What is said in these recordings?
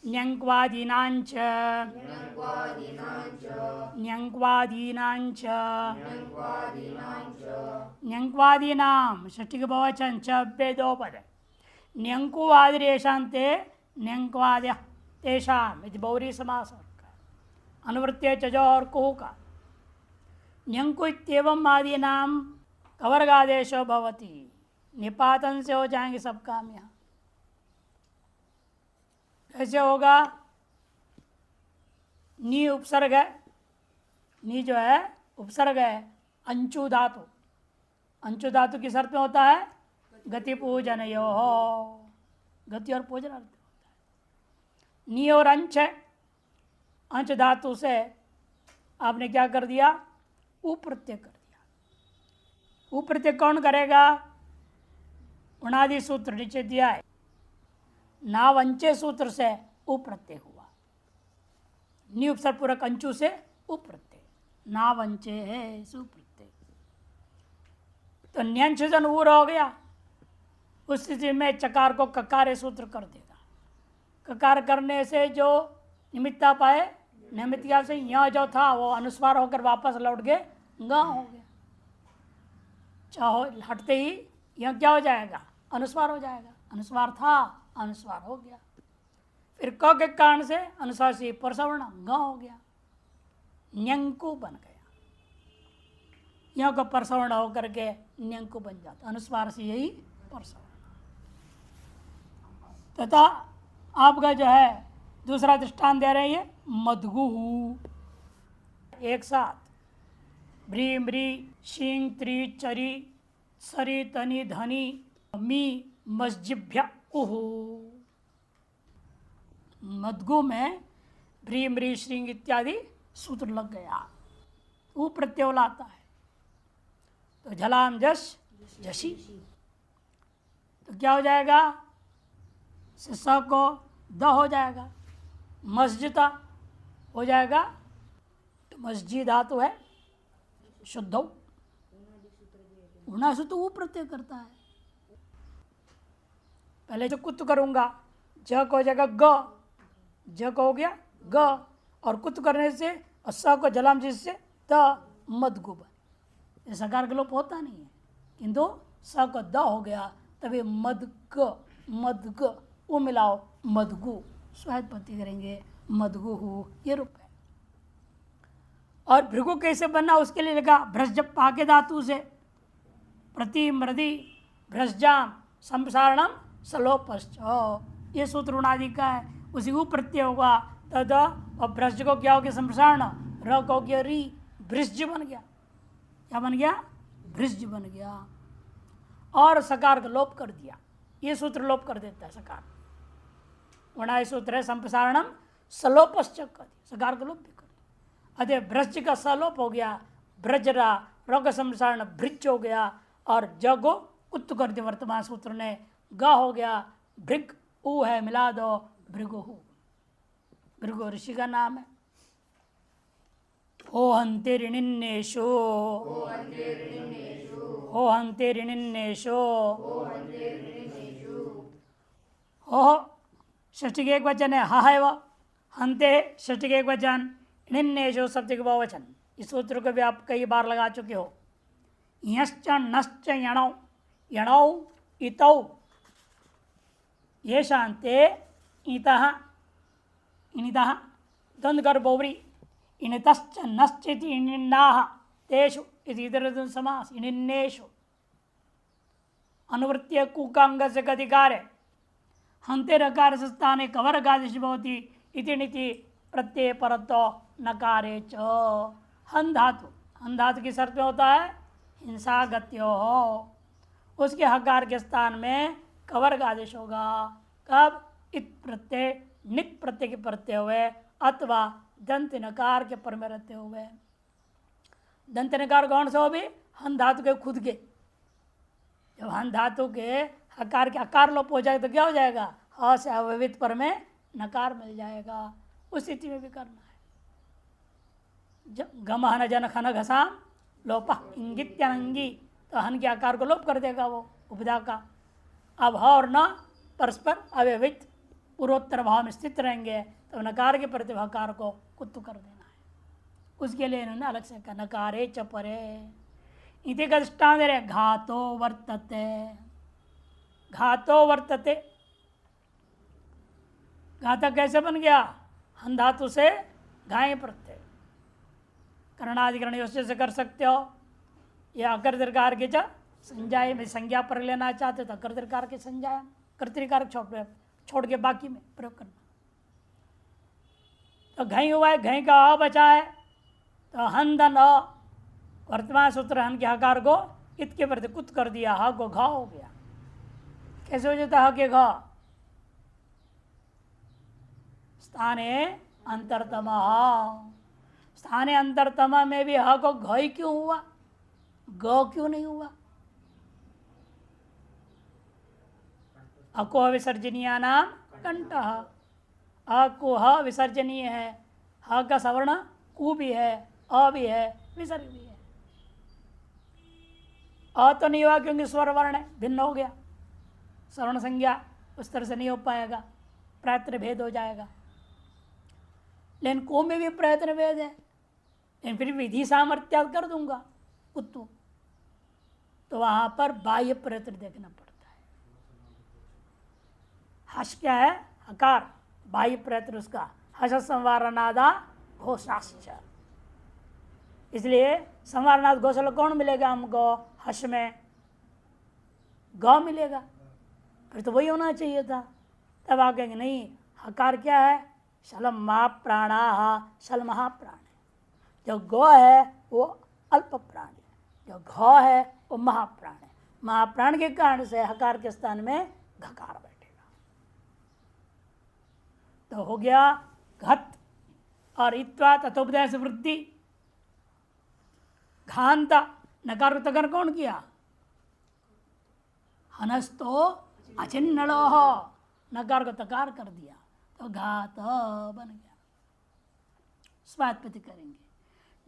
न्यंक्वादीनांच न्यंक्वादीनांच न्यंक्वादीनाम षष्ठी के बहुवचन च दो पद न्यंकुवादिरेशांते न्यंक्वाद्य तेषाम इति बहुरी समास अनुवृत्ति चजो और कुहू का न्यंकु इत्येवं आदीनाम कवर्गादेशो भवति निपातन से हो जाएंगे सब काम यहाँ। कैसे होगा? नी उपसर्ग है, नी जो है उपसर्ग है अंचु धातु, अंचु धातु किस अर्थ में होता है? गति पूजन यो हो, गति और पूजन अर्थ होता है। नी और अंश है, अंश धातु से आपने क्या कर दिया? उप्रत्यय कर दिया। उप्रत्यय कौन करेगा? उणादि सूत्र नीचे दिया है, नावंचे सूत्र से उप्रत्यय हुआ। नी उपसर्ग पूरक अंचु से उप्रत्यय, नावंचे है सुप्रत्यय, तो न्यंश जन ऊर हो गया। उस स्थिति में चकार को ककार सूत्र कर देगा। ककार करने से जो निमित्ता पाए, निमित्त से यह जो था वो अनुस्वार होकर वापस लौट के ग हो गया। चाहो हटते ही यह क्या हो जाएगा? अनुस्वार हो जाएगा। अनुस्वार था, अनुस्वार हो गया। फिर क के कारण से अनुस्वार से परसवर्ण ग हो गया, न्यंकु बन गया। यह को परसवर्ण होकर के न्यंकु बन जाता, अनुस्वार से यही परसवर्ण। तथा आपका जो है दूसरा दृष्टांत दे रहे हैं मधगु, एक साथ ब्री म्री शिंग त्री चरी सरी तनी धनी मी मस्जिभ्य उहु। मधगु में ब्री म्री श्रिंग इत्यादि सूत्र लग गया, ऊ प्रत्यय लाता है। तो झलाम जश जशी, तो क्या हो जाएगा? स को द हो जाएगा, मस्जिदा हो जाएगा। तो मस्जिद धातु है शुद्ध, उना से तो वो प्रत्यय करता है। पहले जो कुत करूंगा, ज को हो जाएगा ग, ज को हो गया ग, और कुत करने से स को जलाम जिससे त मधगु बन। सकार का लोप होता नहीं है, किंतु स को द हो गया, तभी मधग मधग वो मिलाओ मधगु, स्वायत्पत्ति करेंगे मधगु हु, ये रूप है। और भृगु कैसे बनना उसके लिए लिखा भ्रज पाके धातु से प्रति मृदि भ्रजाम संसारणम सलोपश्च, ये सूत्र उणादि का है। उसी को प्रत्यय होगा तद, और भ्रज को क्या हो गया? संसारण, र को हो गया री, भृज बन गया। क्या बन गया? भृज बन गया। और सकार का लोप कर दिया, ये सूत्र लोप कर देता है सकार। उणादि सूत्र है संप्रसारणम सलोपश्च, सकार का लोप भी कर दिया। अतः भ्रज का सलोप हो गया, भ्रजरा, र का संप्रसारण भृज हो गया, और ज को उत्त कर दिया वर्तमान सूत्र ने, ग हो गया, भृग ऊ है, मिला दो भृगु। भृगु ऋषि का नाम है। हो हंते ऋणिन्नेशो, हो हंते ऋणिन्नेशो, हो षष्ठी के एक वचन है, हा है वह, हंते षष्ठी के एक वचन, ऋणिन्नेशो शब्द के बहुवचन। इस सूत्र को भी आप कई बार लगा चुके हो। यश्च नश्च यणौ, यणौ इतौ, ये शांते इतः इनितः द्वंद्व कर बहुव्री, इनितश्च नश्च इति इनिन्नाः तेषु इति इतर समास, इनिन्नेषु। अनुवृत्तीय कुकांग से अधिकार है, हंते नकार से स्थाने कवर्गादिश भवति इति नीति प्रत्यय परतो नकारे च। हन धातु, हन धातु किस अर्थ में होता है? हिंसा गत्यो हो, उसके हकार के स्थान में कवर्ग आदेश होगा। कब? इत प्रत्यय, निक प्रत्यय के प्रत्यय हुए, अथवा दंत नकार के पर में रहते हुए। दंत नकार कौन सा हो भी? हन धातु के खुद के। जब हन धातु के हकार के अकार लोप हो जाएगा तो क्या हो जाएगा? ह से अव्यवित पर में नकार मिल जाएगा। उस स्थिति में भी करना है। गम हन जन खन घसाम लोप इंगित्यानंगी, तो हन के आकार को लोप कर देगा वो उपदा का। अब ह और न परस्पर अव्यवित पूर्वोत्तर भाव में स्थित रहेंगे तो नकार के प्रति हकार को कुत्तु कर देना है। उसके लिए इन्होंने अलग से कहा नकारे च परे इति का दृष्टांत दे रहे घातो वर्तते। घातो वर्तते घातक कैसे बन गया? हन धातु से घाय प्रत्यय करणाधिकरण योजना से कर सकते हो या अकर दीर्घकार के संज्ञाय में संज्ञा पर लेना चाहते तो अकर दीर्घकार के संज्ञा कर्तृकार छोड़ के बाकी में प्रयोग करना। तो घई हुआ है, घई का अ बचा है तो हन धन अ वर्तमान सूत्र हन के हकार को इत के प्रति कुत कर दिया, ह को घा हो गया। कैसे हो जाता ह के घा? स्थाने अंतरतम, स्थाने अंतरतम में भी ह को घ क्यों हुआ, ग क्यों नहीं हुआ? अको विसर्जनीय नाम कंठ, अ को ह विसर्जनीय है, ह का सवर्ण कु भी है, अ भी है, विसर्ग भी है। अ तो नहीं हुआ क्योंकि स्वर वर्ण है, भिन्न हो गया, सवर्ण संज्ञा उस तरह से नहीं हो पाएगा, प्रयत्न भेद हो जाएगा। लेकिन को में भी प्रयत्न भेद है, लेकिन फिर विधि सामर्थ्य कर दूंगा कुत्तु, तो वहां पर बाह्य प्रयत्न देखना पड़ता है। हर्ष क्या है? हकार, बाह्य प्रयत्न उसका हर्ष संवारनादा घोषाश्च। इसलिए संवारनाद घोषल कौन मिलेगा हमको? हर्ष में ग मिलेगा, फिर तो वही होना चाहिए था। तब आप कहेंगे नहीं, हकार क्या है? शलम महाप्राणा, शल महाप्राण है। जो गो है वो अल्प प्राण है, जो घ है वो महाप्राण है। महाप्राण के कारण से हकार के स्थान में घकार बैठेगा। तो हो गया घत और इत्वा तथोपदेश से वृद्धि। घांता नकार तकर कौन किया? हनस्तो अचिन्नलोह, नकार को तकार कर दिया तो घात बन गया। स्वात्पत्ति करेंगे।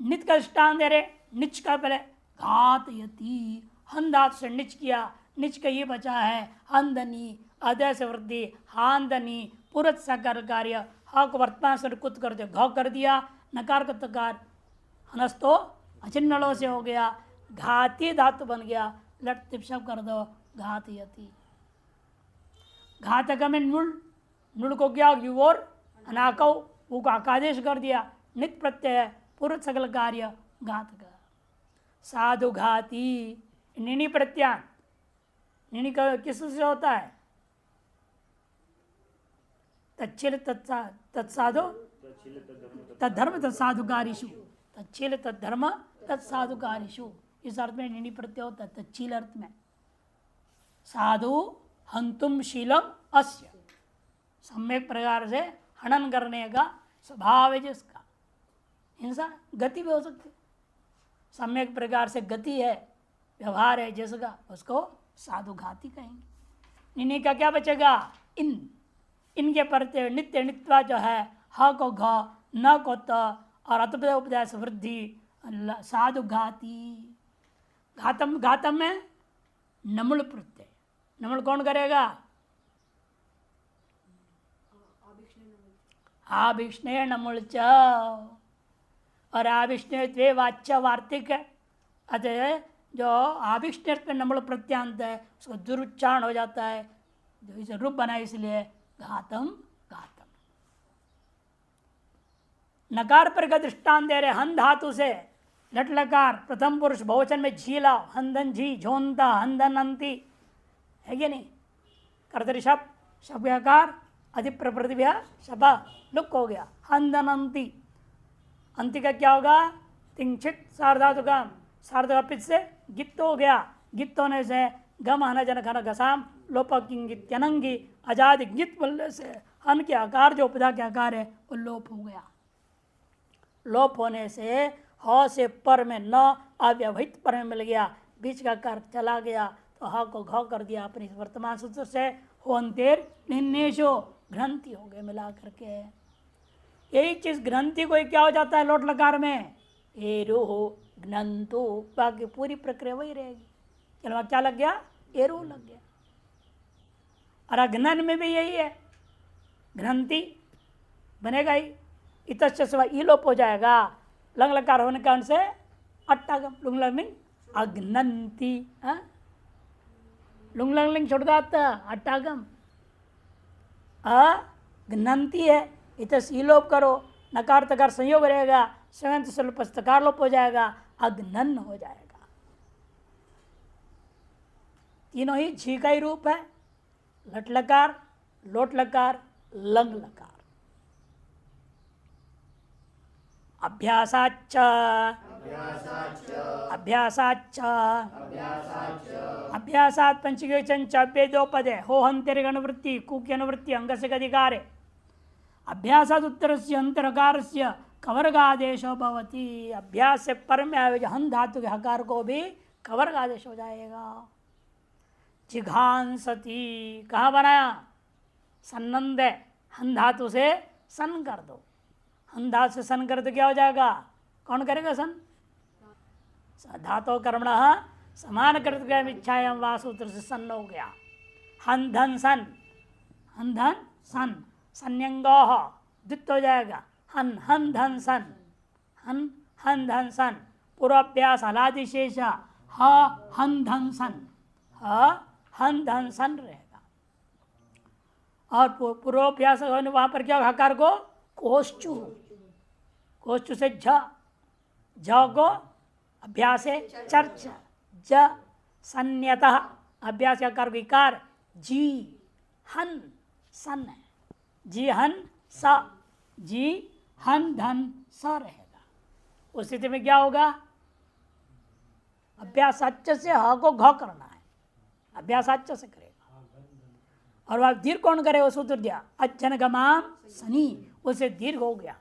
नित का दृष्टान दे रहे, निच का पहले घातयति, हन धातु से निच किया, निच का ये बचा है हंदनी, अदय से वृद्धि, हांदनी, पुरत सकर कार्य, हा को वर्तमान से कुत कर दिया, घ कर दिया, नकार का तकार, हनस्तो अचिन्नलो से हो गया, घाती धातु बन गया, लट तिप्सप कर दो, घातयति। घातक में नुल, नुल को क्या युवोर अनाकौ, वो को आकादेश कर दिया, नित प्रत्यय पूर्व सकल कार्य घातक। साधु घाती निनी प्रत्यान, निनी का किस से होता है? तच्छिल तत्साधु तद्धर्म तत्साधुकारिषु, तच्छिल तद्धर्म तत्साधुकारिषु, इस अर्थ में निनी प्रत्यय होता है। तच्छील अर्थ में साधु हंतुम शीलम अस्य, सम्यक प्रकार से हनन करने का स्वभाव है जिसका, हिंसा गति भी हो सकती, सम्यक प्रकार से गति है, व्यवहार है जिसका, उसको साधुघाती कहेंगे। निनी का क्या बचेगा? इन, इनके प्रत्यय नित्य नित्वा जो है, ह को घ, न को त और अतुपदय उपदय से वृद्धि, साधुघाती। घातम, घातम में नमुल प्रत्यय, नमुल कौन करेगा? आभिष्णय नमुल च, और आभिष्णय द्वे वाच्य वार्तिक है, अतः जो आभिष्णय में नमुल प्रत्यांत है उसको दुरुच्चारण हो जाता है, जो इसे रूप बना, इसलिए घातम घातम। नकार पर का दृष्टांत दे रहे, हन धातु से लट लकार प्रथम पुरुष बहुवचन में झीला, हंदन झी, झोंता, हंदन अंति, है कि नहीं? कर्तरी शब, शब आकार, अधिप्रतिभा शब लुक हो गया, हंदन अंति। अंति का क्या होगा? तिंक्षित सार्धातुकम, सार्धपित से गित्त हो गया, गित्त होने से गम हन जन घन घसाम लोप किंगित्यनंगी, आजाद गित बोलने से हन के आकार जो उपदा के आकार है वो लोप हो गया। लोप होने से ह से पर में न अव्यवहित पर में मिल गया, बीच का आकार चला गया, तो ह को घ कर दिया अपनी वर्तमान सूत्र से, होन्तेर निन्नेशो, ग्रंथि हो गए मिला करके। यही चीज ग्रंथि को क्या हो जाता है लोट लकार में? एरो घ्नंतो, बाकी पूरी प्रक्रिया वही रहेगी। चलो क्या लग गया? एरो लग गया। और अघ्नन में भी यही है, घ्नन्ति बनेगा ही। इतस्य सिवा ई लोप हो जाएगा, लंग लकार होने के कारण से अट्टागम लुंग लंग अग्नंती, लुंग लंग छोड़ जाता अट्टागम अग्नंती है। इतस्य ई लोप करो, नकार तकार संयोग रहेगा, संयंत्र से तकार लोप हो जाएगा, अग्नन हो जाएगा। तीनों ही झी का ही रूप है, लट लकार, लोट लकार, लंग लकार। अभ्यासाच्च अभ्यासाच्च अभ्यासात् पंचीकवचन अभ्येदोपदे हो हंतेर अनुवृत्ति कुकी अनुवृत्ति अंग से अधिकारे अभ्यासात् उत्तर से अंतरकार से कवर्गादेश भवति। अभ्यास से पर में आए हन धातु के हकार को भी कवर्ग आदेश हो जाएगा। जिघांसती कहाँ बनाया? सन्नंद है, हन धातु से सन कर दो, हन धातु से सन कर तो क्या हो जाएगा? कौन करेगा सन? धातो कर्मण समान कृत इच्छायाम वा सूत्र से सन हो गया। हन धन सन, हन धन सन, संयंगो द्वित हो जाएगा। हन हन धन सन, हन हन धन सन, पूर्वाभ्यास हलादिशेष ह हन धन सन, ह हन धन सन रहेगा। और पूर्वाभ्यास वहां पर क्या हकार को कोष्चु, कोष्चु से झ, झ को अभ्यास है चर्च, ज संयतः अभ्यास का कार विकार जी हन सन है, जी हन स, जी हन धन स रहेगा। उस स्थिति में क्या होगा? अभ्यास अच्छे से ह को घ करना है, अभ्यास अच्छे से करेगा। और वह दीर्घ कौन करे? वो सूत्र दिया अज्जन गमाम सनी, उसे दीर्घ हो गया,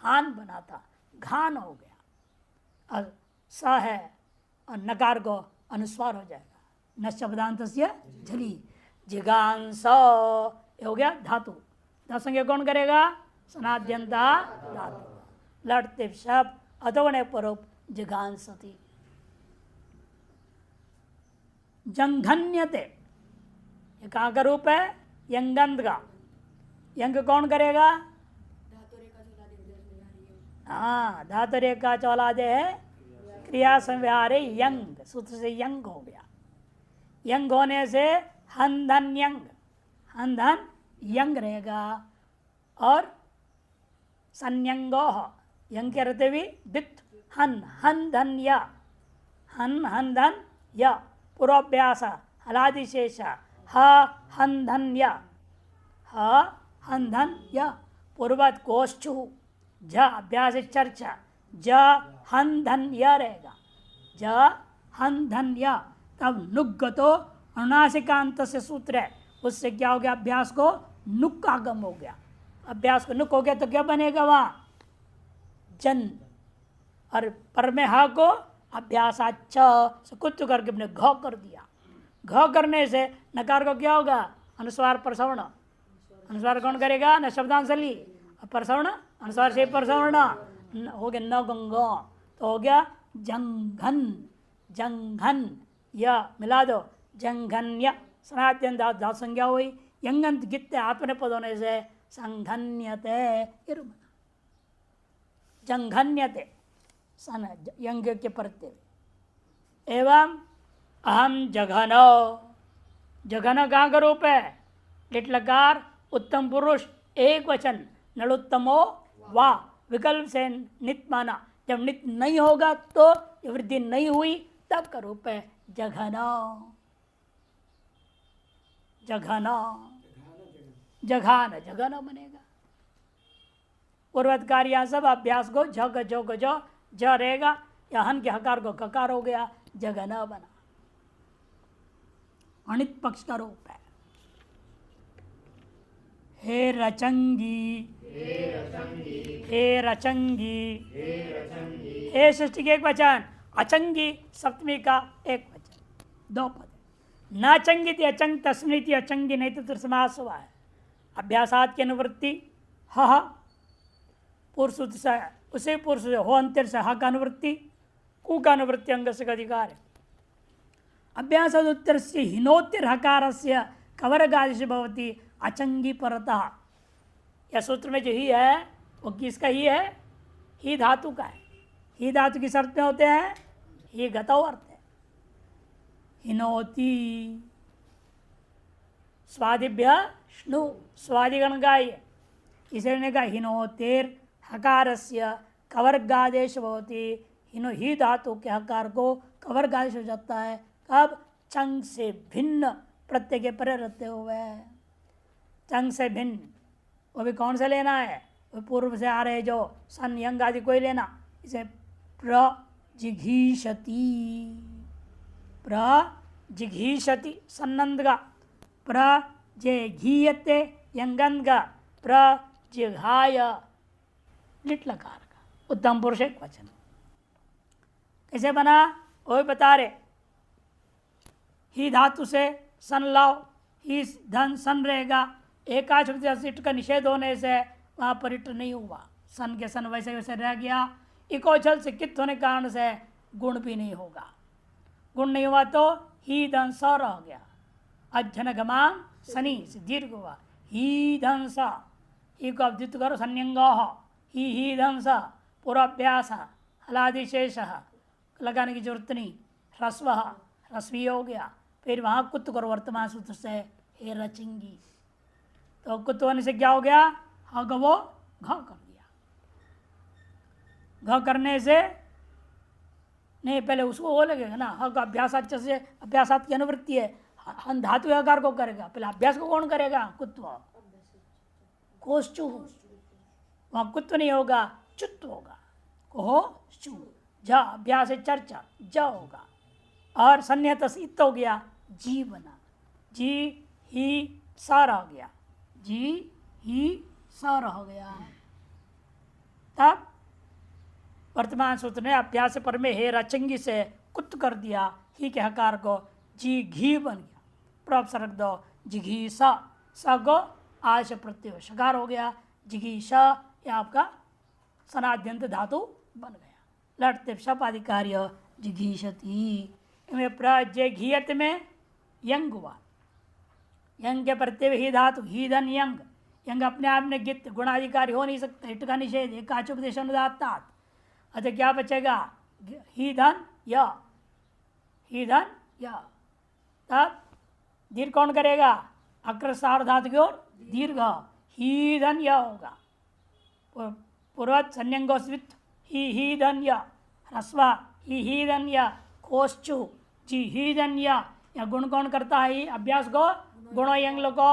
हान बना था, घान हो गया। और स है और नकार को अनुस्वार हो जाएगा। न शब्दांत से झली, जिगांस हो गया धातु, संज्ञा कौन करेगा? सनाद्यंता धातु, लटते शब्द अतोने परोप जिगांसती। जंघन्यते ये कहाँ का रूप है? यंगंत का। यंग कौन करेगा? हाँ, धातु रेखा चौलादे है, क्रिया संव्यवहार यंग, सूत्र से यंग हो गया। यंग होने से हन धन यंग, हन धन यंग रहेगा। और संयंगो यंग के रहते हुए दित हन हन धन या, हन हन धन या, पूर्वाभ्यास हलादिशेष ह हन धन या, ह हन धन या, पूर्वत कोष्ठु ज अभ्यास चर्चा, ज हन धन या रहेगा, ज हन धन या। तब नुगतो अनुनासिकांत से सूत्र है, उससे क्या हो गया? अभ्यास को नुक का आगम हो गया। अभ्यास को नुक हो गया तो क्या बनेगा? वहां जन, और पर में हा को अभ्यासाच्च से कुछ करके अपने घ कर दिया। घ करने से नकार को क्या होगा? अनुस्वार प्रसवर्ण, अनुस्वार कौन करेगा? न शब्दांशली, प्रसवर्ण अनुस्वार से प्रसवर्ण हो गया, न गंगो तो हो गया जंघन, जंघन या मिला दो, जंघन्य सनात्यन धातु संज्ञा हुई। यंगंत गित्ते आत्मने पद होने से संघन्यते, जंघन्यते सन यंग के प्रत्यय। एवं अहम जघनो, जघन कहाँ का रूप है? लिट लकार उत्तम पुरुष एक वचन, नलोत्तमो वा, विकल्प से नित माना। जब नित नहीं होगा तो वृद्धि नहीं हुई तब का रूप है जघनो, जघनो, जघान, जघनो बनेगा। पूर्वत कार्य सब अभ्यास को झग जोग जो ज रहेगा, या हन के हकार को ककार हो गया, जघना बना। अनित पक्ष का रूप है। हे रचंगी, हे रचंगी, हे षष्ठी के एक वचन, अचंगी सप्तमी का एक वचन, दो पद। न चंगी थी अचंग तस्मृति थी अचंगी नहीं तो समास हुआ है। अभ्यासात की अनुवृत्ति ह, पुरुष से उसे पुरुष से हो अंतर से ह का अनुवृत्ति, कु का अनुवृत्ति अंग से अधिकार है। अभ्यास उत्तर से हिनोत्तर हकार से कवर्गादिश भवती अचंगी परतः, या सूत्र में जो ही है वो किसका ही है? ही धातु का है। ही धातु किस अर्थ में होते हैं? ही गतौ अर्थ है। हिनोति स्वादिभ्य श्नु, स्वादिगण का ही है। इसलिए कहा हिनोतेर हकारस्य कवर्गादेश होती। हिनो ही धातु के हकार को कवर्गादेश हो जाता है। कब? चंग से भिन्न प्रत्यय के परे रहते हुए। चंग से भिन्न, वो भी कौन से लेना है? वो पूर्व से आ रहे जो सन यंग आदि कोई लेना। इसे प्रजिघीषति, प्रजिघीषति सन्नंद का, प्रजिघीयते यंगंद का, प्रजिघाय लिट लकार का, उत्तम पुरुष एक वचन। कैसे बना वो भी बता रहे। ही धातु से सन लाओ, ही धन सन रहेगा। एकाच इट का निषेध होने से वहाँ पर इट नहीं हुआ, सन के सन वैसे वैसे रह गया। इकोचल से कित होने के कारण से गुण भी नहीं होगा। गुण नहीं हुआ तो ही धन स रह गया। अज्जन गमान सनी से दीर्घ हुआ। ही धन सा, ही को अवधित करो संयंग, ही धन सा पूर्वाभ्यास हलादिशेष लगाने की जरूरत नहीं। ह्रस्व ह्रस्वी हो गया। फिर वहाँ कुत्त करो वर्तमान सूत्र से हे रचिंगी, तो कुत्त होने से क्या हो गया? हग वो घ कर दिया। घ करने से नहीं, पहले उसको वो लगेगा ना। हग अभ्यासाच से, अभ्यासात की अनुवृत्ति है। हम धातु आकार को करेगा, पहले अभ्यास को कौन करेगा? कुत्व। कोश्चु, वहाँ कुत्व नहीं होगा, चुत्व होगा। को चु झ अभ्यास है चर्चा, ज होगा। और संयत इत हो गया, जी बना। जी ही सा रह गया, जी ही सा रह गया। तब वर्तमान सूत्र ने अभ्यास पर में हे रचंगी से कुत्त कर दिया। ही के हकार को जी घी बन गया। प्रॉप रख दो, जिघी सा, स को आश प्रत्यय शकार हो गया। जिघी सा ये आपका सनाद्यंत धातु बन गया। लटते शपादि कार्य जिघीषति में प्रजघीयत में यंग हुआ। यंग के प्रत्यय ही धातु, ही धन यंग। यंग अपने आप में गित गुणाधिकारी हो नहीं सकता, इट का निषेध। एक काचोपदेश अनुदात्तात। अच्छा क्या बचेगा? ही धन य, ही धन य। तब दीर्घ कौन करेगा? अक्र सार धातु की ओर दीर्घ, ही धन य होगा। पूर्वत संयंगो स्वित ही धन य, ह्रस्वा ही धन य, कोश्चु जी ही धन य। या गुण कौन करता है? अभ्यास को गुणो यंग लोगो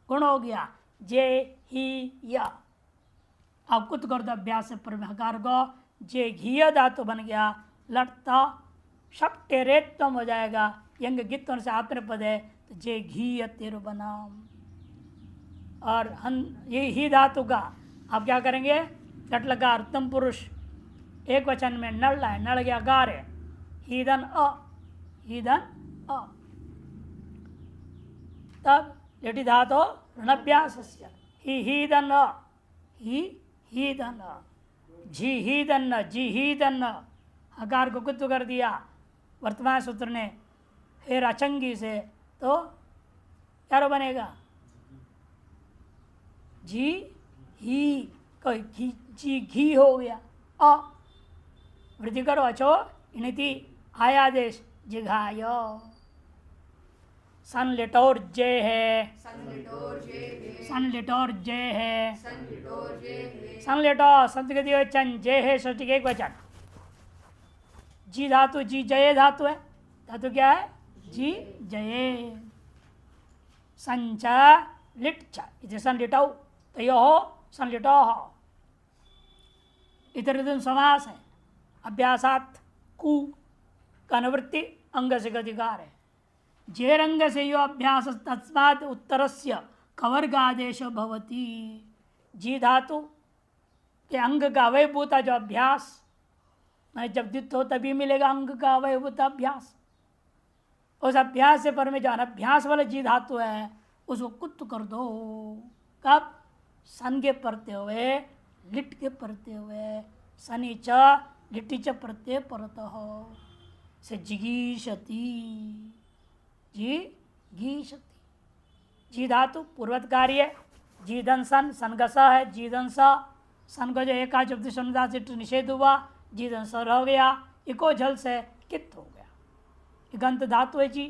गुण हो गया। जे ही य, अब कुत कर दो अभ्यास से पर हकार को, जे घीय धातु बन गया। लटता शक्टे रेतम हो जाएगा। यंग गित से आत्मपद है तो जे घी तेरु बना। और ये ही धातु का आप क्या करेंगे? लट लगा उत्तम पुरुष एक वचन में नल है, नल गया गार है। हीधन अ, हीधन अ। तब लेटी धातु ऋणाभ्यास हीधन अ, हीधन अ। जी ही दन्न, जी ही दन्न हकार को कुत्व कर दिया वर्तमान सूत्र ने फिर अचंगी से, तो क्या बनेगा? जी ही कोई घी, जी घी हो गया। अ वृद्धि करो अचो इनिति आयादेश जिघाय। सन लिटोर जे है, सन लिटोर जे है, सन लिटो संतगति वचन जे है षष्ठी एक वचन। जी धातु, जी जय धातु है। धातु क्या है? जी जये। संच लिट इसे सन लिटौ तयो सन लिटो। इतर समास है। अभ्यासात कु का अनुवृत्ति अंग से अधिकार है। जे रंग से यो अभ्यास तस्मात् उत्तरस्य कवर्गादेश भवति। जी धातु के अंग का अवयभूता जो अभ्यास, मैं जब द्वित हो तभी मिलेगा अंग का अवयभूता अभ्यास। उस अभ्यास से पर में जो अनभ्यास वाला जी धातु है उसको कुत्त कर दो। कब? सन के परते हुए, लिट के परते हुए। सनी च लिट्टी च प्रत्यय परत हो से जिगीषति, जी घीषति। जी धातु पूर्वत कार्य जीधन सन, सन का स है, जीधन स, सन को जो एकाच उपदेश से निषेध हुआ, जीधन स रह गया, इको जल से कित हो गया, इगंत धातु है जी,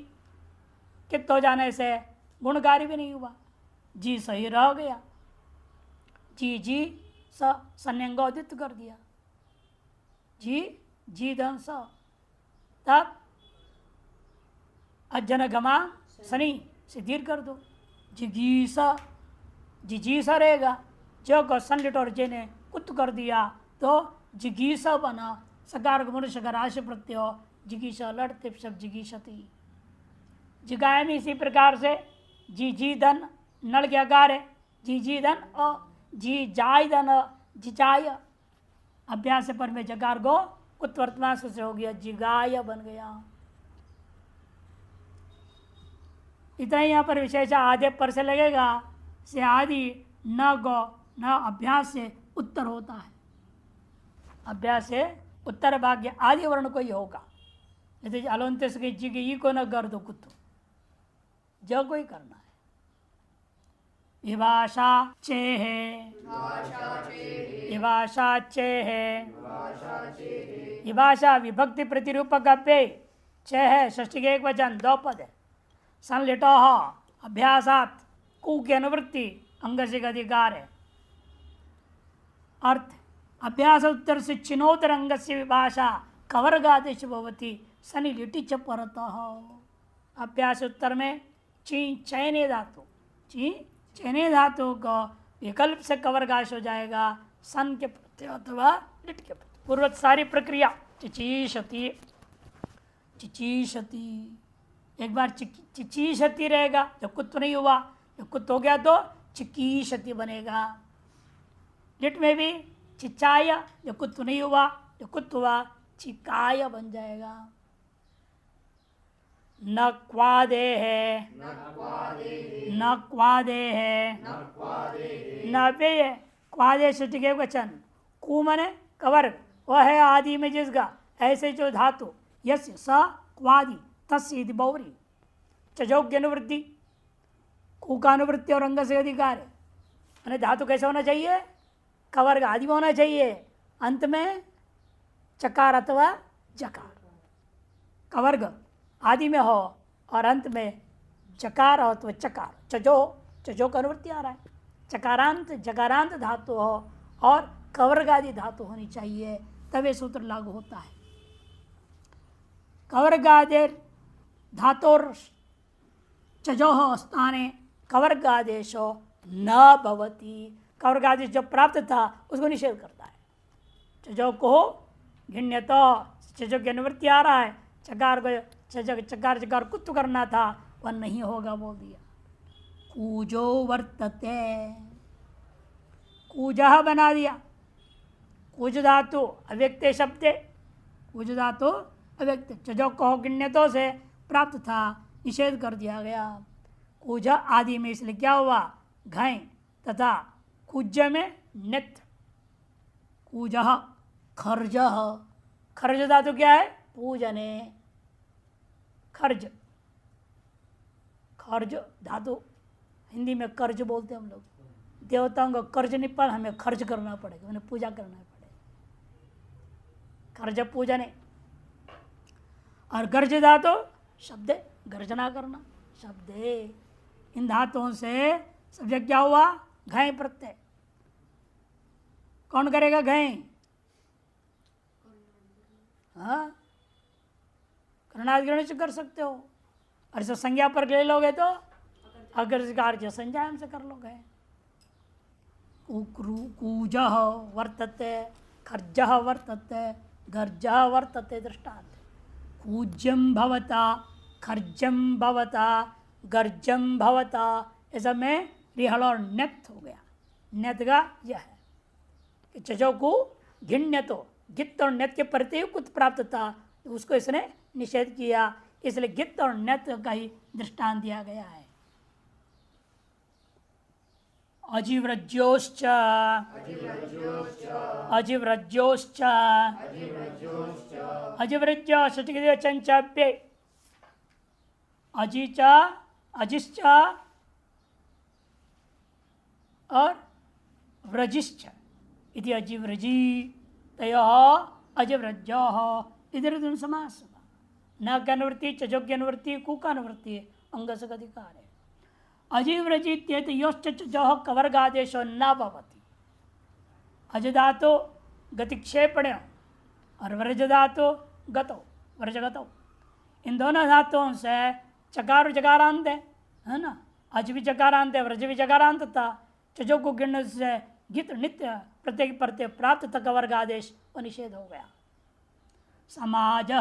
कित हो जाने से गुणकारी भी नहीं हुआ, जी सही रह गया, जी जी स संयंगोदित कर दिया, जी जी धन स, तब अजन गमा सनी से दीर्घ कर दो, जिगीसा, जिजीसा रहेगा, जो को संलिट और जे ने कुत कर दिया तो जिगीसा बना, सकार मनुष्य का राशि प्रत्यय जिगीसा लड़ते सब जिगीसती, जिगाय में इसी प्रकार से जी जी धन नल के आकार है, जी जी धन अ, जी जाय धन जिजाय, अभ्यास पर में जकार गो कुत वर्तमान से हो गया, जिगाय बन गया। इतना ही यहाँ पर विशेष आधे पर से लगेगा, से आदि न गो न अभ्यास से उत्तर होता है, अभ्यास से उत्तर भाग्य आदि वर्ण को ही होगा, नहीं तो अलंत जी के ई को न कर दो कुत्तो, जो कोई करना है। विभाषा चेह, विभाषा चेह, विभाषा विभक्ति प्रतिरूपक अव्यय, चेह षष्ठी के एक वचन दो पद है, संलिटो अभ्यासात कु की अनुवृत्ति अंग से अधिकार है, अर्थ अभ्यास उत्तर से चिनोतर अंग से विभाषा कवर्गादेश भवती सनि लिटि च परतः, अभ्यास उत्तर में ची चयने धातु, ची चयने धातु को विकल्प से कवर्गाश हो जाएगा, सन के प्रत्यय अथवा लिट के प्रत्यय, पूर्वत सारी प्रक्रिया चिचीषति, चिचीषति, एक बार चिचीषति रहेगा, जब कुत्त नहीं हुआ, जब कुत्त हो गया तो चिकीषति बनेगा, लिट में भी चिचाय, जब कुत्त नहीं हुआ, जब कुत्त हुआ चिकाय बन जाएगा। न क्वादे है, न क्वादे है, न व्यय है, क्वादे सृष्टि के वचन, कु मने कवर्ग, वह है आदि में जिसका, ऐसे जो धातु यस्य स क्वादि तस्य बहुरी, चजोग्य अनुवृत्ति, कु का अनुवृत्ति और अंग से अधिकार है, मैंने धातु कैसे होना चाहिए, कवर्ग आदि में होना चाहिए, अंत में चकार अथवा जकार, कवर्ग आदि में हो और अंत में चकार हो तो चकार, चजो, चजो का अनुवृत्ति आ रहा है, चकारांत जकारांत धातु हो और कवर्ग आदि धातु होनी चाहिए, तब ये सूत्र लागू होता है। कवर्गादेर धातुर चजोह स्थाने कवर्गादेशो न भवति, कवर्गादेश जो प्राप्त था उसको निषेध करता है, चजो को घिण्यतो, चजो की अनुवृत्ति आ रहा है, चकार को चकार चकार कुत्त करना था वह नहीं होगा बोल दिया। कूजो वर्तते, कूजह बना दिया, कूज धातु अव्यक्त शब्द, कूज धातु अव्यक्त, चजो कहो गिण्यतों से प्राप्त था निषेध कर दिया गया, कूज आदि में इसलिए क्या हुआ, घय तथा कूज में नित, कूजह खर्ज, खर्ज धातु क्या है, पूजने, खर्ज, खर्ज धातु हिंदी में कर्ज बोलते हैं हम लोग, देवताओं को कर्ज नहीं पर हमें खर्च करना पड़ेगा, उन्हें पूजा करना पड़ेगा, खर्ज पूजने, और गर्ज धातु शब्द गर्जना करना, शब्द, इन धातुओं से सब्जेक्ट क्या हुआ, घय प्रत्यय, कौन करेगा घय, हाँ कर्णाधिकरण से कर सकते हो, और इसे संज्ञा पर ले लोगे तो अगर कार्य संज्ञा से कर लोगे, कूजह वर्तते, खर्जः वर्तते, गर्जः वर्तते, दृष्टांत, कूज्यम भवता, खर्जम भवता, गर्जम भवता, ऐसा में रिहल और नेत हो गया, नेत का यह है कि चजो को घिण्यतो, गित्त और नेत के प्रत्यय कुछ प्राप्त था, उसको इसने निषेध किया, इसलिए गित्त और नेत का ही दृष्टांत दिया गया है। अजिव्रज्योश्च, अजिव्रज्योश्च, अजिव्रज्य षष्ठी चंचाप्य, अजिचा, अजिश्च, और व्रजिश्च इति अजिव्रजी तय अजिव्रज इधर समास न का अनुवृत्ति चजोग्य अनुवृत्ति कुका अनुवृत्ति अंग से अधिकार है। अजिव्रजित्येत योश्च चजोः कवर्गादेशो न भवति। अज धातु गतिक्षेपण और व्रज धातु गतो व्रजगतो, इन दोनों धातुओं से चकार जकारांत है ना। अज भी जकारांत है, व्रज भी जकारांत था। चजो को गिणने से गित नित्य प्रत्येक प्रत्यय प्राप्त तक वर्ग आदेश वो निषेध हो गया। समाज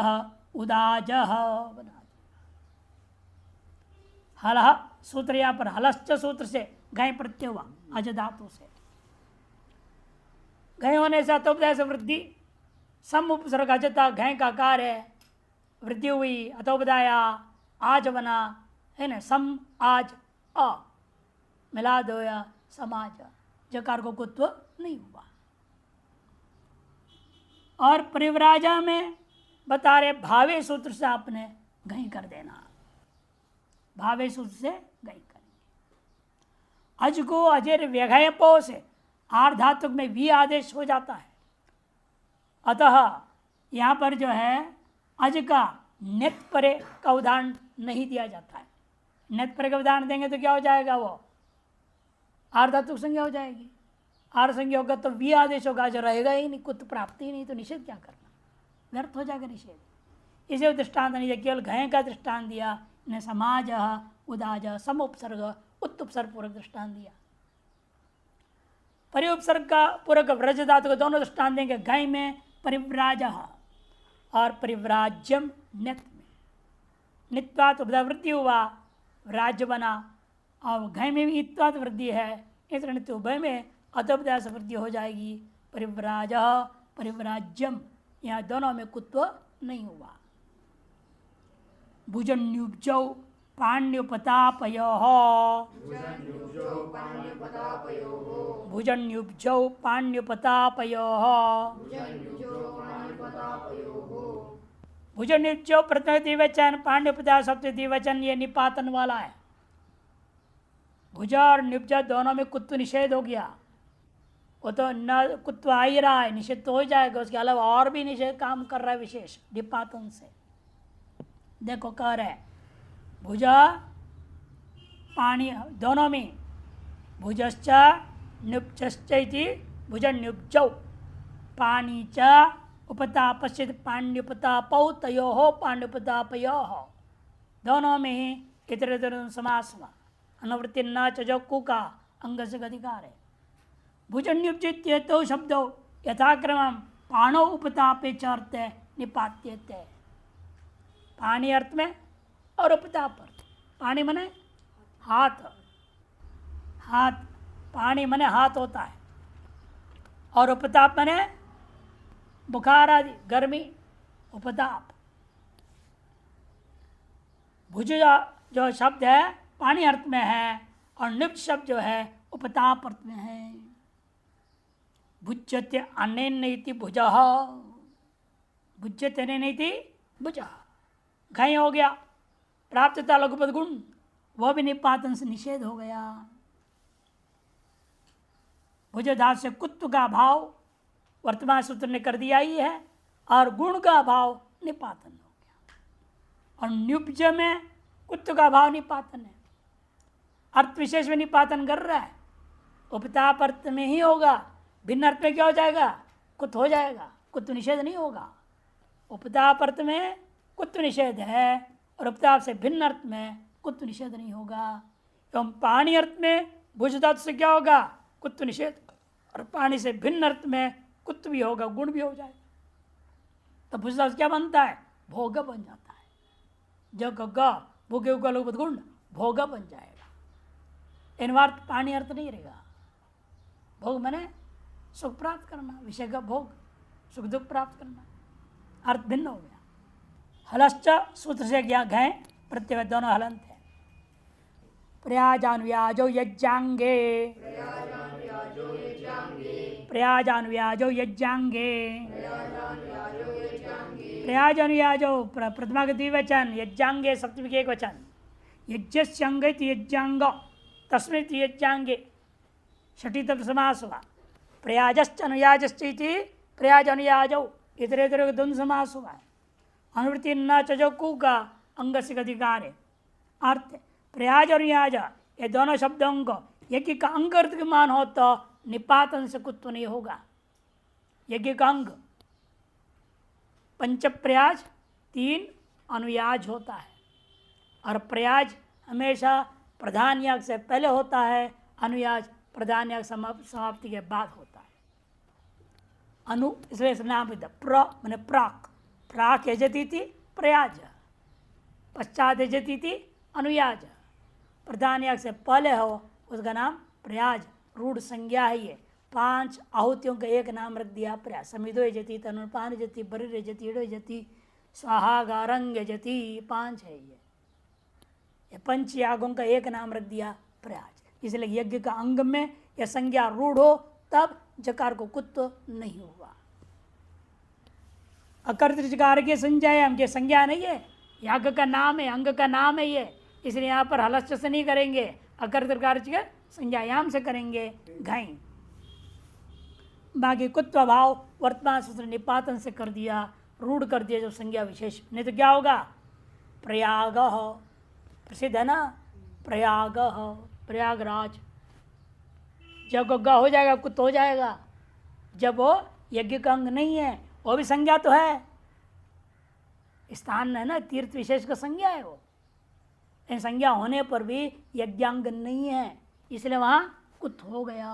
उदाज बना हल सूत्र यहाँ पर हलश्च सूत्र से घय प्रत्यय हुआ अज धातु से। घय होने से अतोपदाय से वृद्धि, सम उपसर्ग अजता घय का कार्य वृद्धि हुई, अतोपदाया आज बना है ना। सम आज अ मिला दो या समाज, जकार को कुत्व नहीं हुआ। और परिव्राजा में बता रहे भावे सूत्र से आपने घई कर देना, भावे सूत्र से घई करेंगे। अज को अजर व्यघय पो से आर धातुक में वी आदेश हो जाता है। अतः यहां पर जो है अज का नेत परे का उदाहरण नहीं दिया जाता है। नेत परे का उदाहरण देंगे तो क्या हो जाएगा, वो आर धातुक संज्ञा हो जाएगी। आर संज्ञा होगा तो वी आदेश होगा, जो रहेगा ही नहीं, कुत प्राप्ति ही नहीं, तो निषेध क्या करना, व्यर्थ हो जाएगा निषेध। इसे दृष्टांत नहीं दिया, केवल घय का दृष्टांत दिया ने। समाज उदाज सम उपसर्ग उत्तुपसर्ग पूर्वक दृष्टांत दिया। परिउपसर्ग का पूर्वक व्रज धातु को दोनों दृष्टांत देंगे। घय में परिव्राज और परिव्राज्यम नित में नित्वात वृद्धि हुआ, राज्य बना। और घय में भी इत्वात वृद्धि है, इस नित्य उभय में अतोपदाय से वृद्धि हो जाएगी। परिव्राज परिव्राज्यम, यहाँ दोनों में कुत्व नहीं हुआ। भुजन्युब्जौ पाण्युपतापयोः, भुजन्युब्जौ पाण्युपतापयोः, भुजन्युब्जौ प्रथम द्विवचन, पाण्युपता सप्तमी द्विवचन, ये निपातन वाला है। भुजा और निब्ज दोनों में कुत्व निषेध हो गया। वो तो न कुत्व आ ही रहा है, निषेध तो हो जाएगा। उसके अलावा और भी निषेध काम कर रहा है विशेष निपातन से। देखो कह रहे भुजा पानी दोनों में, भुजश्च न्युप्चश्च इति भुजन्युब्जौ, पानी च उपतापश्चित पाण्युपतापौ तयोः पाण्युपतापयोः, दोनों में ही इतर इतर समास हुआ। अनुवृत्ति न चजो का अंग से अधिकार है। भुजन्युब्जित्य तो शब्दों यथाक्रम पाणो उपतापे चर्ते निपात्यते, पानी अर्थ में और उपताप अर्थ। पानी मने हाथ, हाथ पानी मने हाथ होता है, और उपताप मने बुखार आदि गर्मी उपताप। भुज जो शब्द है पानी अर्थ में है, और निप्त शब्द जो है उपताप अर्थ में है। भुज्यते अनेन भुजः, भुज्यते अनेन भुजः, घय हो गया। प्राप्तता लघुपद गुण, वह भी निपातन से निषेध हो गया। भुज धातु से कुत्व का भाव वर्तमान सूत्र ने कर दिया ही है, और गुण का भाव निपातन हो गया। और न्युब्ज में कुत्व का भाव निपातन है, अर्थ विशेष में निपातन कर रहा है। उपताप अर्थ में ही होगा, भिन्न अर्थ में क्या हो जाएगा, कुत्व हो जाएगा, कुत्व निषेध नहीं होगा। उपताप अर्थ में कुत्व निषेध है, और उपताप से भिन्न अर्थ में कुत्व निषेध नहीं होगा। एवं पानी अर्थ में भुज धातु से क्या होगा, कुत्व निषेध, और पानी से भिन्न अर्थ में कुत्व भी होगा, गुण भी हो जाएगा। तो भुज धातु क्या बनता है, भोग बन जाता है। जो गग्गा भोगे उगा लघुपद गुण भोग बन जाएगा। इनवार्थ पानी अर्थ नहीं रहेगा। भोग मैंने सुख प्राप्त करना, विषय का भोग, सुख दुख प्राप्त करना, अर्थ भिन्न हो गया। हलश्च सूत्र से क्या घय प्रत्यय दोनों हलंत है। प्रयाजानुव्याजो यज्जांगे, प्रयाजानुव्याजो यज्जांगे, प्रयाजानुव्याजो प्रथमा के द्विवचन, यज्जांगे सप्तमी के एक वचन। यज्ञस्यंग यज्जांग तस्मिन् यज्जांगे, षठी तत्व समास हुआ। प्रयाजश्च अनुयाजश्च इति प्रयाज अनुयाजौ इतरेतर द्वंद्व समास हुआ है। अनुवृत्ति न चजो कु का अंग से अधिकार है। अर्थ प्रयाज और अनुयाज ये दोनों शब्दों को यज्ञ का अंग अर्थ के मान हो तो निपातन से कुत्व नहीं होगा। यज्ञ का अंग पंच प्रयाज 3 अनुयाज होता है और प्रयाज हमेशा प्रधान याग से पहले होता है, अनुयाज प्रधान याग समाप्ति के बाद होता है। अनु इसलिए नाम प्र मैंने प्राक प्राक यजती थी प्रयाज, पश्चात यजती थी अनुयाज। प्रधान याग से पहले हो उसका नाम प्रयाज, रूढ़ संज्ञा है। ये 5 आहुतियों का एक नाम रख दिया प्रयाज। समिधो यजती, तनुपान यजती, बरिर यजती, इडो यजती, स्वाहा गारंग यजती, 5 है ये 5 यागों का एक नाम रख दिया प्रयाज। इसलिए यज्ञ का अंग में यह संज्ञा रूढ़ हो तब जकार को कुत्व नहीं हुआ। अकर्तृकार के संज्ञायाम के संज्ञा नहीं है, याग का नाम है, अंग का नाम है ये, इसलिए यहाँ पर हलश्च से नहीं करेंगे, अकर्तृकार के संज्ञायाम से करेंगे घाई। बाकी कुत्व भाव वर्तमान सूत्र निपातन से कर दिया, रूढ़ कर दिया जो संज्ञा विशेष। नहीं तो क्या होगा? प्रयाग प्रसिद्ध है ना, प्रयाग प्रयागराज। जब ग हो जाएगा कुत्व हो जाएगा। जब वो यज्ञ का अंग नहीं है, वो भी संज्ञा तो है, स्थान है ना, तीर्थ विशेष का संज्ञा है वो, लेकिन संज्ञा होने पर भी यज्ञांग नहीं है, इसलिए वहां कुत्व हो गया,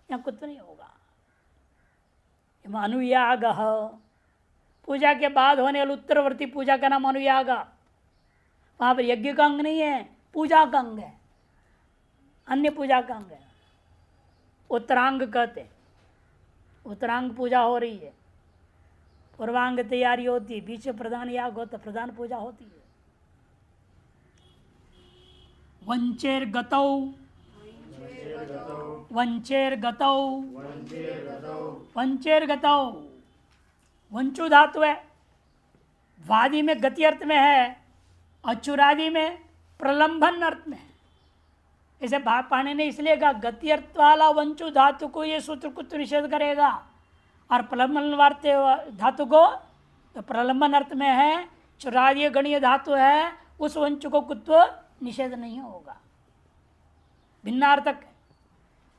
यहाँ कुत्व नहीं होगा। अनुयाग पूजा के बाद होने वाली उत्तरवर्ती पूजा का नाम अनुयाग। वहां पर यज्ञ का अंग नहीं है, पूजा का अंग है, अन्य पूजा का अंग है। उत्तरांग कहते, उत्तरांग पूजा हो रही है, पूर्वांग तैयारी होती है, बीच में प्रधान याग होता, प्रधान पूजा होती है। वंचेर गतौ वंचेर गतौ वंचेर गतौ वंचु धातु है, वादी में गति अर्थ में है, अचुरादि में प्रलंबन अर्थ में है। इसे पाणिनि ने इसलिए कहा गति अर्थ वाला वंचु धातु को ये सूत्र कुत्व निषेध करेगा, और प्रलंबन वार्ते धातु को तो प्रलंबन अर्थ में है, चुरादीय गणीय धातु है, उस वंचु को कुत्व निषेध नहीं होगा, भिन्नार्थक है।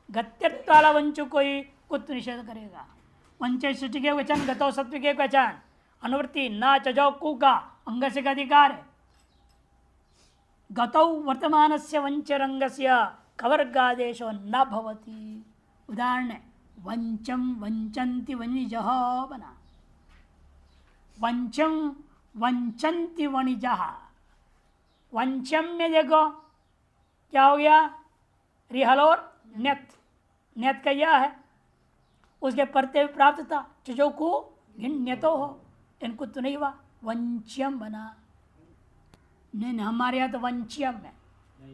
गत्यर्थ वाला वंचु को ही कुत्व निषेध करेगा। वंचे शुचि के वचन, गतौ सत्व के वचन, अनुवृत्ति न चजौ कु का अंग से अधिकार है। गतौ वर्तमान से वंचरंग से कवर्गादेशो न भवति। उदाहरण वंचम वंचन्ति वणिजः बना, वंचम वंचन्ति वणिजः। वंचम में देखो क्या हो गया, रिहल और न्यत, न्यत का यह है, उसके प्रत्यय प्राप्त था, चजो को घिन्यतो हो, इनको तो नहीं हुआ, वंच्यम बना। नहीं हमारे यहाँ तो वंच्यम है,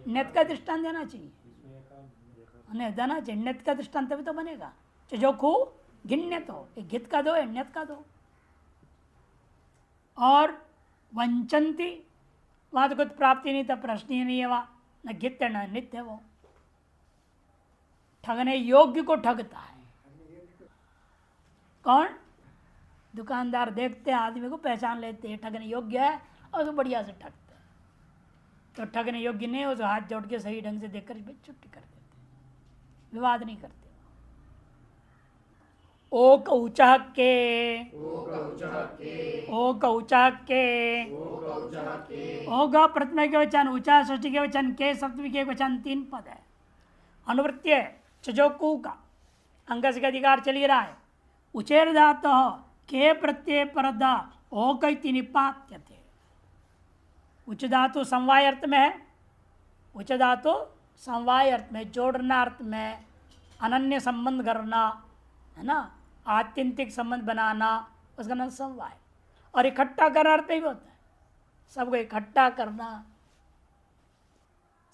नेत का दृष्टांत देना चाहिए, नहीं देना चाहिए, नेत का दृष्टांत भी तो बनेगा। चजो को घिन्यत हो, एक घित का दो, नेत का दो। और वंचंती वहां तो कुछ प्राप्ति नहीं था, प्रश्न ही नहीं है वहां, न घित न नित्य, वो ठगने योग्य को ठगता है। कौन? दुकानदार देखते हैं आदमी को, पहचान लेते हैं ठगने योग्य है और तो बढ़िया से ठगते हैं। तो ठगने योग्य नहीं हो तो हाथ जोड़ के सही ढंग से देखकर छुट्टी कर देते, विवाद नहीं करते। ओ कौचा के ओ कौचा के ओगा प्रथम के वचन, ऊंचा षष्ठी के वचन, के सप्तमी के वचन, 3 पद है। अनुवृत्ति चजोकू का अंग से अधिकार चल ही रहा है। उचेर धातु के प्रत्यय परदा ओकैति निपात्यते। उच्च धातु समवाय अर्थ में है, उच्च धातु समवाय अर्थ में, जोड़ना अर्थ में, अनन्य संबंध करना है ना, आत्यंतिक संबंध बनाना, उसका नाम समवाय। और इकट्ठा करना अर्थ भी होता है, सबको इकट्ठा करना,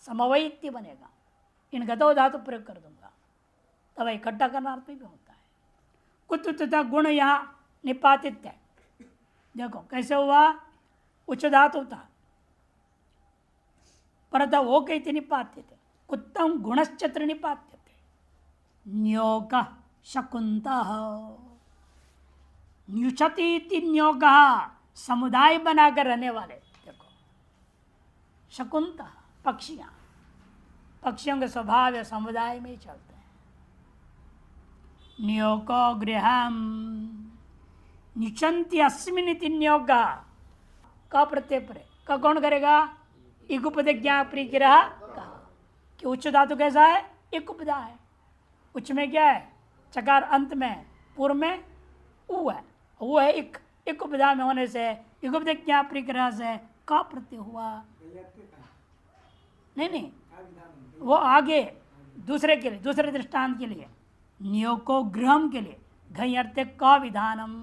समवैत्य बनेगा। इन गतौ धातु प्रयोग कर दूंगा तब इकट्ठा करना अर्थ भी होता है। कुत्व तथा गुण यहाँ निपातित है। देखो कैसे हुआ, उच्च धातु था परत वो कहते निपात्य थे, कुत्तम गुणश्चत्र निपात्य थे। न्योग शकुंतः। न्युचती न्योग, समुदाय बनाकर रहने वाले। देखो शकुंतः पक्षियां, पक्षियों के स्वभाव समुदाय में ही चलते हैं। न्योको गृहम निचंती अस्मिन इति न्योग का प्रत्यय परे का कौन करेगा? इकुपद ज्ञा प्रिय कि उच्च धातु कैसा है? इकुपदा है। उच्च में क्या है? चकार अंत में, पूर्व में उ है, वो है इक। इकुपदा में होने से इकुपद ज्ञा प्रिय से का प्रत्यय हुआ। नहीं, वो आगे दूसरे के लिए, दूसरे दृष्टांत के लिए, नियोको गृहम के लिए घई अर्थ का विधानम।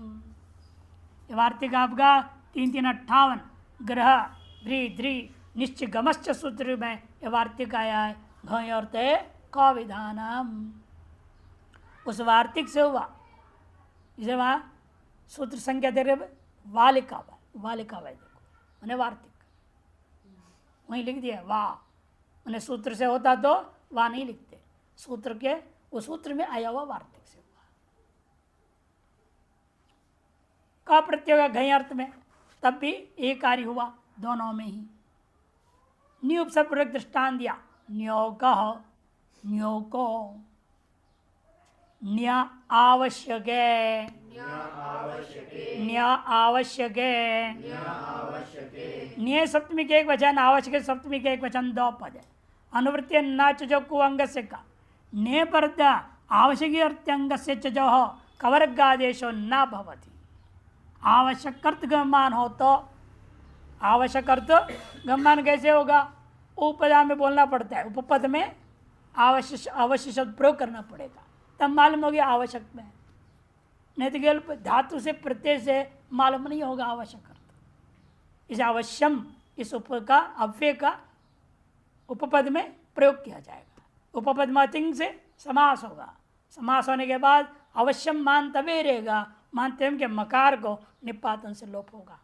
वार्तिक आपका 3-3-58 ग्रह ध्री ध्री निश्चय गमश्च सूत्र में यह वार्तिक आया है। घई अर्थ का विधानम उस वार्तिक से हुआ। इसे वहां सूत्र संख्या दे रहे वालिका, वालिका भाई देखो मैंने वार्तिक वहीं लिख दिया वाह। मैंने सूत्र से होता तो वाह नहीं लिखते, सूत्र के वो सूत्र में आया हुआ वार्तिक से हुआ। का प्रत्यय घई अर्थ में तब भी एक कार्य हुआ दोनों में ही। नियुपसर्गपूर्वक दृष्टान दिया। न्योग न्योको न्य आवश्यक न्य आवश्यक न्य सप्तमी के एक वचन, आवश्यक सप्तमी के एक वचन, दो पद है। अनुवृत्ति न चो कुअंग से का ने पर आवश्यक अर्थ्यंग से चो कवर्गादेशो न भवति। आवश्यक अर्थ गम्यमान हो तो आवश्यक अर्थ गम्यमान कैसे होगा? उपपदा में बोलना पड़ता है, उपपद में अवश्य शब्द प्रयोग करना पड़ेगा, तब मालूम हो गया आवश्यक में। नहीं तो केवल धातु से प्रत्यय से मालूम नहीं होगा आवश्यक अर्थ। इस अवश्यम इस उप का अव्यय का उपपद में प्रयोग किया जाएगा। उपपद मातिंग से समास होगा, समास होने के बाद अवश्यम मान तभी रहेगा, मानते हैं कि मकार को निपातन से लोप होगा,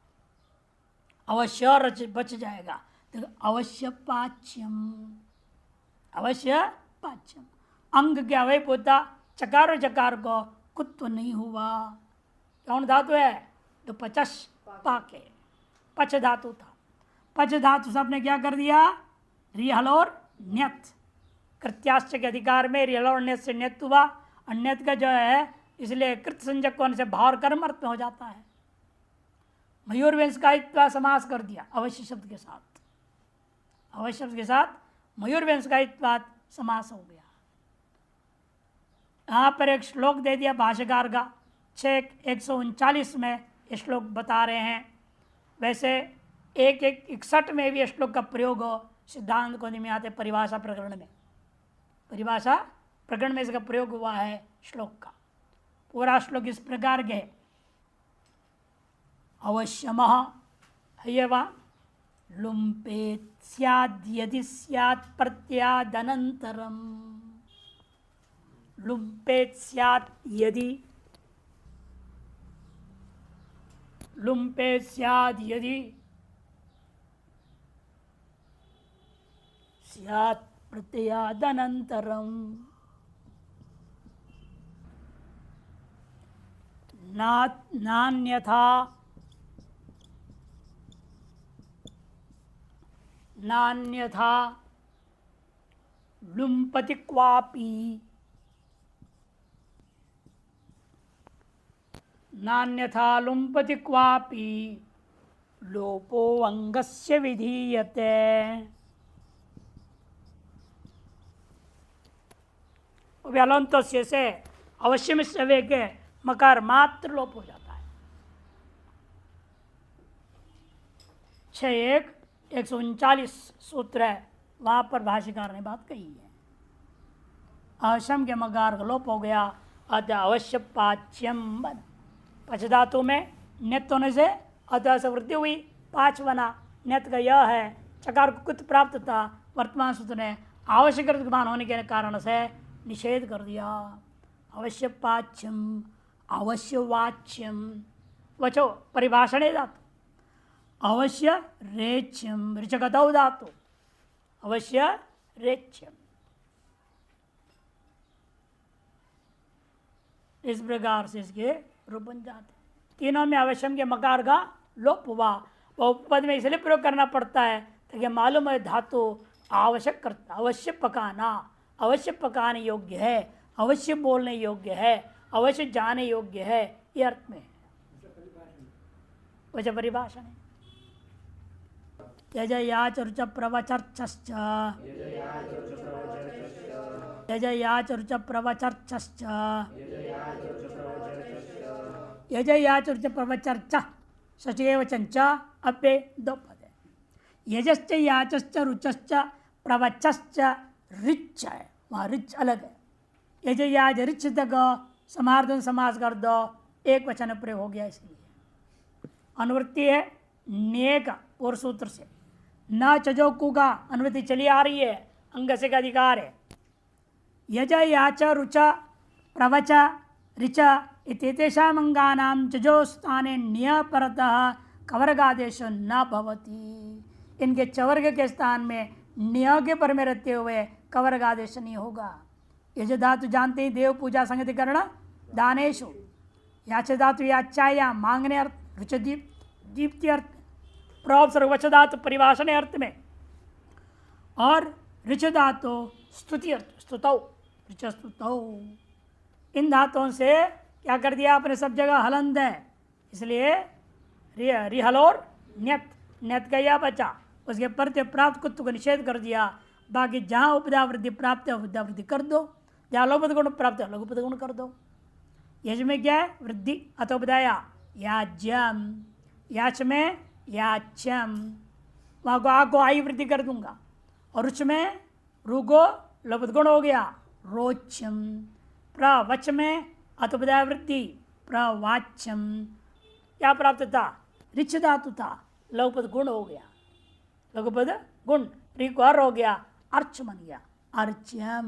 अवश्य रच बच जाएगा। तो अवश्य पाच्यम, अवश्य पाच्यम अंग के अवय पोता चकार और जकार को कुत्व नहीं हुआ। कौन धातु है? तो पचस पाके पच धातु था। पच धातु सबने क्या कर दिया? रिहल और न्यत, कृत्याश्च के अधिकार में रिहल और न्यत से न्यत हुआ। अन्यत का जो है इसलिए कृत संजक होने से भाव कर्म अर्थ में हो जाता है। मयूर वंश का इत्वा समास कर दिया अवश्य शब्द के साथ, अवश्य शब्द के साथ मयूर वंश का इत्वा समास हो गया। यहाँ पर एक श्लोक दे दिया भाष्यकार का 6:139 में ये श्लोक बता रहे हैं। वैसे 1:61 में भी श्लोक का प्रयोग हो सिद्धांत को में आते परिभाषा प्रकरण में, परिभाषा प्रकरण में इसका प्रयोग हुआ है श्लोक का। पूरा श्लोक इस प्रकार के अवश्यम है वहाँ लुम्पेत स्याद् यदि स्यात् प्रत्यादनन्तरम, लुम्पेत स्यात् यदि, लुम्पेत स्याद् यदि स्यात् प्रत्यादनन्तरम नान्यथा नान्यथा लुम्पति क्वापि, नान्यथा लुम्पति क्वापि लोपो अंगस्य विधीयते। व्यालोंतो से अवश्य में सवे के मकार मात्र लोप हो जाता है। 6:139 सूत्र है, वहां पर भाष्यकार ने बात कही है। अवश्यम के मकार का लोप हो गया, अतः अवश्य पाच्यम बन। पच धातु में नेत होने से अतः से वृद्धि हुई, पाँच बना। नेत का यह है, चकार को कुत प्राप्त था। वर्तमान सूत्र ने आवश्यक होने के कारण से निषेध कर दिया। अवश्य पाच्यम अवश्य वाच्यम वचो परिभाषण धातु, अवश्य रेच्यम ऋचगतौ धातु, अवश्य रेच्यम इस प्रकार से इसके रूप बन जाते। तीनों में अवश्यम के मकार का लोप हुआ। वह उपपद में इसलिए प्रयोग करना पड़ता है ताकि मालूम है धातु आवश्यक करता, अवश्य पकाना, अवश्य पकाने योग्य है, अवश्य बोलने योग्य है, अवश्य जाने योग्य है, ये अर्थ में वैसे परिभाषा है। यज याच रुच प्रवचर्चश्च, यज याच रुच प्रवचर्चश्च, यज याच रुच प्रवचर्च सचेव चंच अप्पे दो पद है। यजश्च याचश्च रुचश्च प्रवचश्च रिच है, वहाँ रिच अलग है। यज याज रिच तक समार्धन समास कर दो, एक वचन प्रयोग हो गया। इसलिए अनुवृत्ति है नेक और सूत्र से, न चजोकु का अनुवृत्ति चली आ रही है, अंग से का अधिकार है। यज याच रुच प्रवच ऋच इत्येतेषाम् अंगानां चजो स्थाने न्य परतः कवर्गादेश न भवति। इनके चवर्ग के स्थान में न्य के पर में रहते हुए कवर्गादेश नहीं होगा। यज धातु जानते ही देव पूजा संगतिकरण दानेशु, याच धातु याचाया मांगने अर्थ, रुच दीप्ति अर्थ, प्रोपसर्ग वच धातु परिभाषण अर्थ में, और ऋच धातु स्तुति अर्थ, स्तुतौ ऋच स्तुतौ। इन धातुओं से क्या कर दिया आपने, सब जगह हलंत है, इसलिए रिहल और न्यत, न्यत गया बचा, उसके प्रत्यय प्राप्त कुत्व को निषेध कर दिया। बाकी जहाँ उपदा वृद्धि प्राप्त है उपदा वृद्धि कर दो, जहाँ लोपद गुण प्राप्त है लोपद गुण कर दो। यज में क्या है, वृद्धि अतोपदाया याज्यम, याच में याच्यम, वहाँ को आ को आई वृद्धि कर दूंगा, और रुच में रू को लोपद गुण हो गया रोच्यम, प्रवच में अतोपदाय वृद्धि प्रवाच्यम, क्या प्राप्त था, रिच धातु था, लघुपद गुण हो गया, लघुपद गुण, री को अर हो गया, अर्च बन गया अर्च्यम।